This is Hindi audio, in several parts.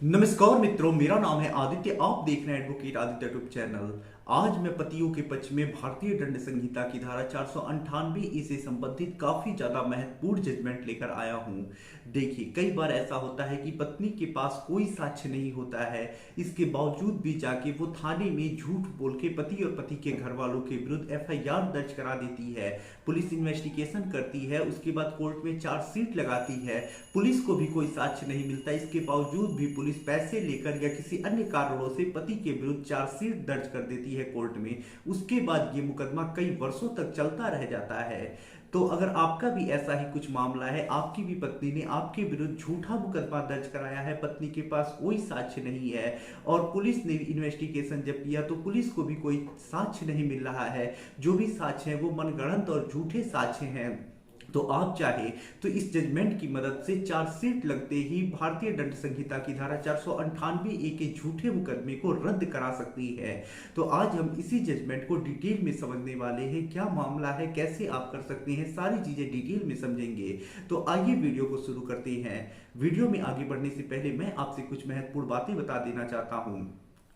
नमस्कार मित्रों, मेरा नाम है आदित्य। आप देख रहे हैं एडवोकेट आदित्य यूट्यूब चैनल। आज मैं पतियों के पक्ष में भारतीय दंड संहिता की धारा 498 ए से संबंधित काफी ज्यादा महत्वपूर्ण जजमेंट लेकर आया हूं। देखिए, कई बार ऐसा होता है कि पत्नी के पास कोई साक्ष्य नहीं होता है, इसके बावजूद भी जाके वो थाने में झूठ बोल के पति और पति के घर वालों के विरुद्ध एफआईआर दर्ज करा देती है। पुलिस इन्वेस्टिगेशन करती है, उसके बाद कोर्ट में चार्जशीट लगाती है। पुलिस को भी कोई साक्ष्य नहीं मिलता, इसके बावजूद भी पुलिस पैसे लेकर या किसी अन्य कारणों से पति के विरुद्ध चार्जशीट दर्ज कर देती है कोर्ट में। उसके बाद ये मुकदमा कई वर्षों तक चलता रह जाता है। तो अगर आपका भी ऐसा ही कुछ मामला है, आपकी भी पत्नी ने आपके विरुद्ध झूठा मुकदमा दर्ज कराया है, पत्नी के पास कोई साक्ष्य नहीं है और पुलिस ने इन्वेस्टिगेशन जब किया तो पुलिस को भी कोई साक्ष्य नहीं मिल रहा है, जो भी साक्ष्य है वो मनगढ़ंत और झूठे साक्ष्य हैं, तो आप चाहे तो इस जजमेंट की मदद से चार्जशीट लगते ही भारतीय दंड संहिता की धारा 498 ए के झूठे मुकदमे को रद्द करा सकती है। तो आज हम इसी जजमेंट को डिटेल में समझने वाले हैं। क्या मामला है, कैसे आप कर सकते हैं, सारी चीजें डिटेल में समझेंगे। तो आइए वीडियो को शुरू करते हैं। वीडियो में आगे बढ़ने से पहले मैं आपसे कुछ महत्वपूर्ण बातें बता देना चाहता हूं।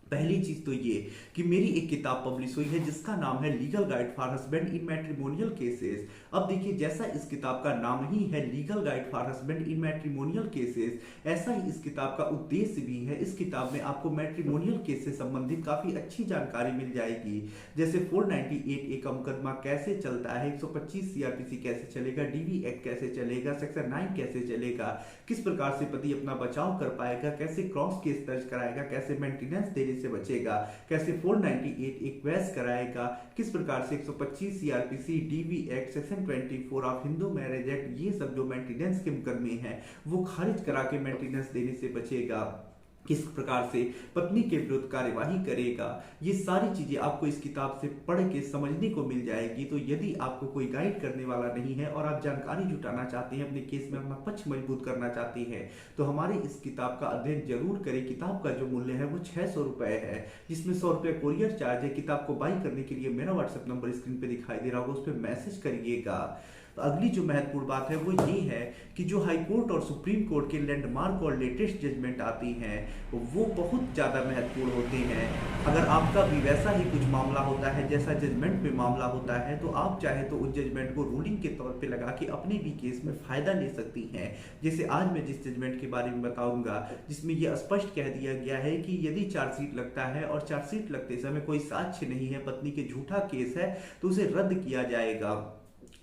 पहली चीज तो ये कि मेरी एक किताब पब्लिश हुई है जिसका नाम है legal guide for husband in matrimonial cases. अब देखिए, जैसा इस किताब का नाम ही है legal guide for husband in matrimonial cases, ऐसा ही इस किताब का उद्देश्य भी है। इस किताब में आपको मैट्रिमोनियल केस से संबंधित काफी अच्छी जानकारी मिल जाएगी, जैसे 498 ए का मुकदमा कैसे चलता है, 125 सीआरपीसी कैसे चलेगा, डीवी एक्ट कैसे चलेगा, सेक्शन 9 कैसे चलेगा, किस प्रकार से पति अपना बचाव कर पाएगा, कैसे क्रॉस केस दर्ज कराएगा, कैसे मेंटेनेंस देने से बचेगा, कैसे 498 एक्वेस्ट कराएगा, किस प्रकार से 125 CrPC, DV act, section 24 of Hindu marriage act, ये सब जो मेंटेनेंस के मुकदमे हैं वो खारिज करा के मेंटेनेंस देने से बचेगा, किस प्रकार से पत्नी के विरुद्ध कार्यवाही करेगा। ये सारी चीजें आपको इस किताब से पढ़ के समझने को मिल जाएगी। तो यदि आपको कोई गाइड करने वाला नहीं है और आप जानकारी जुटाना चाहते हैं, अपने केस में अपना पक्ष मजबूत करना चाहते हैं, तो हमारे इस किताब का अध्ययन जरूर करें। किताब का जो मूल्य है वो 600 रुपए है, जिसमें 100 रुपए कोरियर चार्ज है। किताब को बाई करने के लिए मेरा व्हाट्सएप नंबर स्क्रीन पे दिखाई दे रहा होगा, उस पर मैसेज करिएगा। तो अगली जो महत्वपूर्ण बात है वो ये है कि जो हाई कोर्ट और सुप्रीम कोर्ट के लैंडमार्क और लेटेस्ट जजमेंट आती हैं वो बहुत ज़्यादा महत्वपूर्ण होते हैं। अगर आपका भी वैसा ही कुछ मामला होता है जैसा जजमेंट में मामला होता है, तो आप चाहे तो उस जजमेंट को रूलिंग के तौर पे लगा के अपने भी केस में फ़ायदा ले सकती हैं। जैसे आज मैं जिस जजमेंट के बारे में बताऊंगा, जिसमें यह स्पष्ट कह दिया गया है कि यदि चार्जशीट लगता है और चार्जशीट लगते समय कोई साक्ष्य नहीं है, पत्नी के झूठा केस है, तो उसे रद्द किया जाएगा।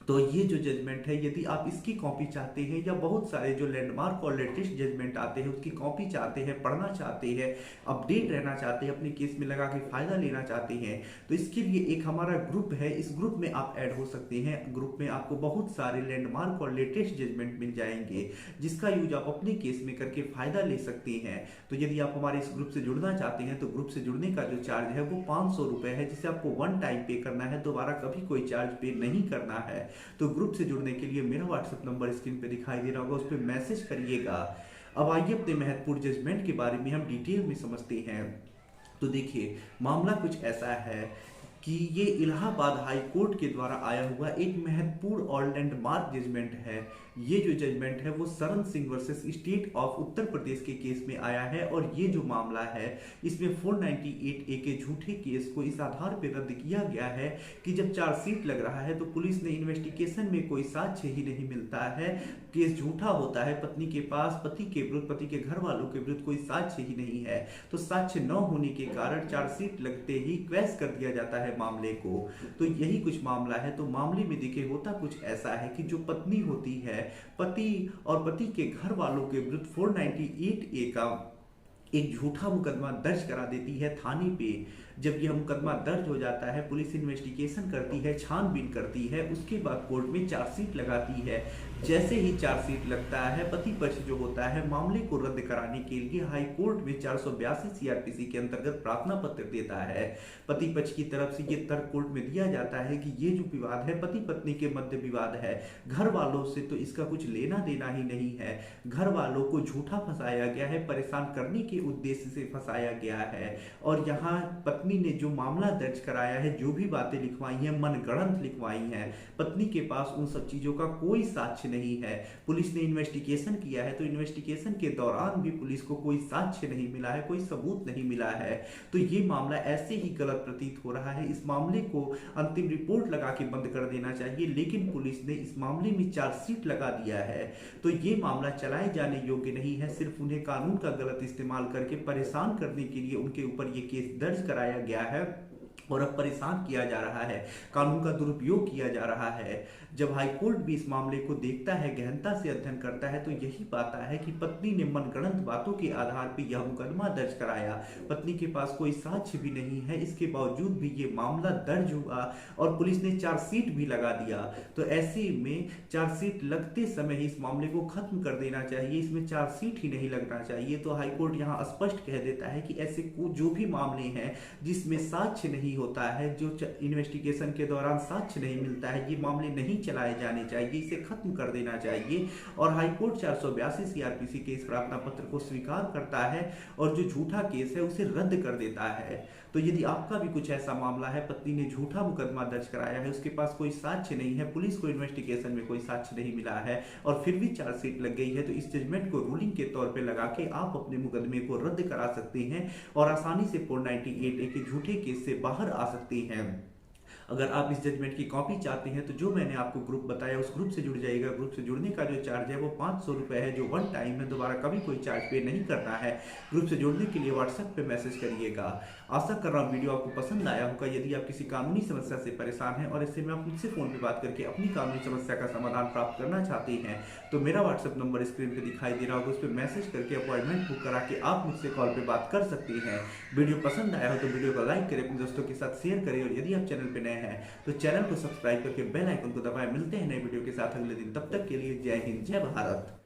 तो ये जो जजमेंट है, यदि आप इसकी कॉपी चाहते हैं या बहुत सारे जो लैंडमार्क और लेटेस्ट जजमेंट आते हैं उसकी कॉपी चाहते हैं, पढ़ना चाहते हैं, अपडेट रहना चाहते हैं, अपने केस में लगा के फायदा लेना चाहते हैं, तो इसके लिए एक हमारा ग्रुप है। इस ग्रुप में आप ऐड हो सकते हैं। ग्रुप में आपको बहुत सारे लैंडमार्क और लेटेस्ट जजमेंट मिल जाएंगे, जिसका यूज आप अपने केस में करके फायदा ले सकते हैं। तो यदि आप हमारे इस ग्रुप से जुड़ना चाहते हैं तो ग्रुप से जुड़ने का जो चार्ज है वो 500 रुपए है, जिसे आपको वन टाइम पे करना है, दोबारा कभी कोई चार्ज पे नहीं करना है। तो ग्रुप से जुड़ने के लिए मेरा व्हाट्सएप नंबर स्क्रीन पे दिखाई दे रहा होगा, उस पर मैसेज करिएगा। अब आइए अपने महत्वपूर्ण जजमेंट के बारे में हम डिटेल में समझते हैं। तो देखिए, मामला कुछ ऐसा है कि ये इलाहाबाद हाई कोर्ट के द्वारा आया हुआ एक महत्वपूर्ण और लैंडमार्क जजमेंट है। ये जो जजमेंट है वो Sharan Singh versus state of Uttar Pradesh के केस में आया है और ये जो मामला है इसमें 498 ए के झूठे केस को इस आधार पर रद्द किया गया है कि जब चार्जशीट लग रहा है तो पुलिस ने इन्वेस्टिगेशन में कोई साक्ष्य ही नहीं मिलता है, केस झूठा होता है, पत्नी के पास पति के विरुद्ध, पति के घर वालों के विरुद्ध कोई साक्ष्य ही नहीं है, तो साक्ष्य न होने के कारण चार्जशीट लगते ही क्वैश कर दिया जाता है मामले को। तो यही कुछ मामला है। तो मामले में देखिए, होता कुछ ऐसा है कि जो पत्नी होती है, पति और पति के घर वालों के विरुद्ध 498 ए का एक झूठा मुकदमा दर्ज करा देती है थाने पे। जब यह मुकदमा दर्ज हो जाता है, पुलिस इन्वेस्टिगेशन करती है, छानबीन करती है, उसके बाद कोर्ट में चार्जशीट लगाती है। जैसे ही चार्जशीट लगता है, पति पक्ष जो होता है मामले को रद्द कराने के लिए हाई कोर्ट में 482 सीआरपीसी के अंतर्गत प्रार्थना पत्र देता है। पति पक्ष की तरफ से ये तर्क कोर्ट में दिया जाता है कि ये जो विवाद है पति पत्नी के मध्य विवाद है, घर वालों से तो इसका कुछ लेना देना ही नहीं है, घर वालों को झूठा फंसाया गया है, परेशान करने के उद्देश्य से फंसाया गया है। और यहाँ पत्नी ने जो मामला दर्ज कराया है, जो भी बातें लिखवाई हैं, मनगढ़ंत लिखवाई हैं। पत्नी के पास उन सब चीजों का कोई साक्ष्य साक्ष्य नहीं है। पुलिस ने इन्वेस्टिगेशन किया है तो इन्वेस्टिगेशन के दौरान भी पुलिस को कोई साक्ष्य नहीं मिला है, कोई सबूत नहीं मिला है। तो ये मामला ऐसे ही गलत प्रतीत हो रहा है। इस मामले को अंतिम रिपोर्ट लगा के बंद कर देना चाहिए, लेकिन पुलिस ने इस मामले में चार्जशीट लगा दिया है। तो ये मामला चलाए जाने योग्य नहीं है। सिर्फ उन्हें कानून का गलत इस्तेमाल करके परेशान करने के लिए उनके ऊपर ये केस दर्ज कराया गया है और अब परेशान किया जा रहा है, कानून का दुरुपयोग किया जा रहा है। जब हाईकोर्ट भी इस मामले को देखता है, गहनता से अध्ययन करता है, तो यही पाता है कि पत्नी ने मनगढ़ंत बातों के आधार पर यह मुकदमा दर्ज कराया। पत्नी के पास कोई साक्ष्य भी नहीं है, इसके बावजूद भी ये मामला दर्ज हुआ और पुलिस ने चार्जशीट भी लगा दिया। तो ऐसे में चार्जशीट लगते समय ही इस मामले को खत्म कर देना चाहिए, इसमें चार्जशीट ही नहीं लगना चाहिए। तो हाईकोर्ट यहाँ स्पष्ट कह देता है कि ऐसे जो भी मामले हैं जिसमें साक्ष्य नहीं होता है, जो इन्वेस्टिगेशन के दौरान साक्ष्य नहीं मिलता है, ये मामले नहीं चलाए जाने चाहिए, इसे खत्म कर देना चाहिए। और हाईकोर्ट 482 सीआरपीसी के इस प्रार्थना पत्र को स्वीकार करता है और जो झूठा केस है उसे रद्द कर देता है। तो यदि आपका भी कुछ ऐसा मामला है, पत्नी ने झूठा मुकदमा दर्ज कराया है, उसके पास कोई साक्ष्य नहीं है, पुलिस को इन्वेस्टिगेशन में कोई साक्ष्य नहीं मिला है और फिर भी चार्जशीट लग गई है, तो इस जजमेंट को रूलिंग के तौर पे लगा के आप अपने मुकदमे को रद्द करा सकते हैं और आसानी से 498A के झूठे केस से बाहर आ सकते हैं। अगर आप इस जजमेंट की कॉपी चाहते हैं तो जो मैंने आपको ग्रुप बताया उस ग्रुप से जुड़ जाइएगा। ग्रुप से जुड़ने का जो चार्ज है वो 500 रुपये है, जो वन टाइम है, दोबारा कभी कोई चार्ज पे नहीं करना है। ग्रुप से जुड़ने के लिए व्हाट्सएप पे मैसेज करिएगा। आशा कर रहा हूँ वीडियो आपको पसंद आया होगा। यदि आप किसी कानूनी समस्या से परेशान हैं और इससे में आप मुझसे फ़ोन पर बात करके अपनी कानूनी समस्या का समाधान प्राप्त करना चाहते हैं तो मेरा व्हाट्सएप नंबर स्क्रीन पर दिखाई दे रहा होगा, उस पर मैसेज करके अपॉइंटमेंट बुक करा के आप मुझसे कॉल पर बात कर सकते हैं। वीडियो पसंद आया हो तो वीडियो को लाइक करें, अपने दोस्तों के साथ शेयर करें और यदि आप चैनल पर नए हैं तो चैनल को सब्सक्राइब करके बेल आइकन को दबाएं। मिलते हैं नए वीडियो के साथ अगले दिन, तब तक के लिए जय हिंद, जय भारत।